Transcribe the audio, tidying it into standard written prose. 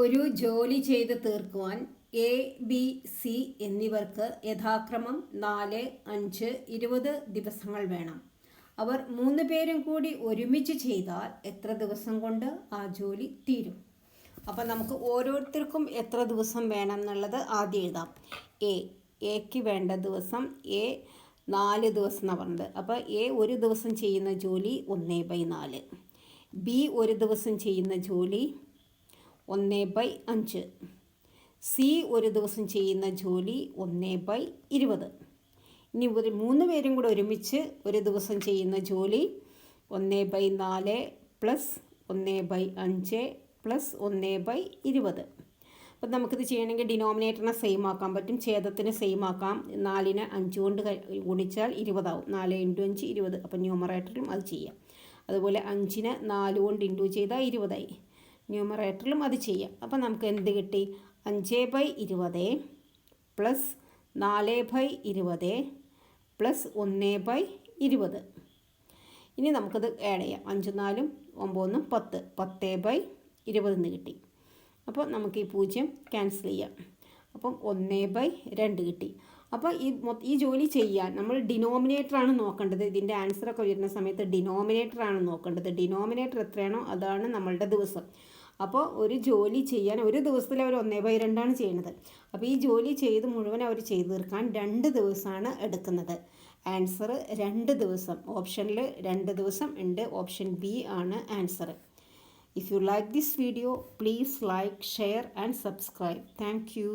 ഒരു ജോലി ചെയ്ത് തീർക്കുവാൻ എ, ബി, സി എന്നിവർക്ക് യഥാക്രമം 4, 5, 20 ദിവസങ്ങൾ വേണം. അവർ 3 പേരും കൂടി ഒരുമിച്ച് ചെയ്താൽ എത്ര ദിവസം കൊണ്ട് ആ ജോലി തീരും? അപ്പം നമുക്ക് ഓരോരുത്തർക്കും എത്ര ദിവസം വേണം എന്നുള്ളത് ആദ്യം എഴുതാം. എക്ക് വേണ്ട ദിവസം 4 ദിവസം എന്നാണ് പറഞ്ഞത്. അപ്പോൾ ഒരു ദിവസം ചെയ്യുന്ന ജോലി 1/4. ബി ഒരു ദിവസം ചെയ്യുന്ന ജോലി 1/5. സി ഒരു ദിവസം ചെയ്യുന്ന ജോലി 1/20. ഇനി 3 പേരും കൂടെ ഒരുമിച്ച് ഒരു ദിവസം ചെയ്യുന്ന ജോലി 1/4 പ്ലസ് 1/5 പ്ലസ് 1/20. അപ്പം നമുക്കിത് ചെയ്യണമെങ്കിൽ ഡിനോമിനേറ്ററിനെ സെയിം ആക്കാൻ പറ്റും, ഛേദത്തിന് സെയിം ആക്കാം. 4നെ 5 കൊണ്ട് ഗുണിച്ചാൽ 20 ആവും. 4 × 5 20. അപ്പം ന്യൂമറേറ്ററിലും അത് ചെയ്യാം. അതുപോലെ 5നെ 4 കൊണ്ട് ഇൻറ്റു ചെയ്താൽ 20 ആയി. ന്യൂമറേറ്ററിലും അത് ചെയ്യാം. അപ്പം നമുക്ക് എന്ത് കിട്ടി? 5/20 പ്ലസ് 4/20 പ്ലസ് 1/20. ഇനി നമുക്കത് ആഡ് ചെയ്യാം. 5 4 9 10 10/20 എന്ന് കിട്ടി. അപ്പോൾ നമുക്ക് ഈ 0 ക്യാൻസൽ ചെയ്യാം. അപ്പം 1/2 കിട്ടി. അപ്പോൾ ഈ ജോലി ചെയ്യാൻ നമ്മൾ ഡിനോമിനേറ്ററാണ് നോക്കേണ്ടത്. ഇതിൻ്റെ ആൻസറൊക്കെ വരുന്ന സമയത്ത് ഡിനോമിനേറ്ററാണ് നോക്കേണ്ടത്. ഡിനോമിനേറ്റർ എത്രയാണോ അതാണ് നമ്മളുടെ ദിവസം. അപ്പോൾ ഒരു ജോലി ചെയ്യാൻ ഒരു ദിവസത്തിൽ അവർ 1/2 ചെയ്യുന്നത്. അപ്പോൾ ഈ ജോലി മുഴുവൻ അവർ ചെയ്ത് തീർക്കാൻ 2 ദിവസമാണ് എടുക്കുന്നത്. ആൻസർ 2 ദിവസം. ഓപ്ഷനിൽ 2 ദിവസം ഉണ്ട്. ഓപ്ഷൻ ബി ആണ് answer. If you like this video, please like, share and subscribe. Thank you.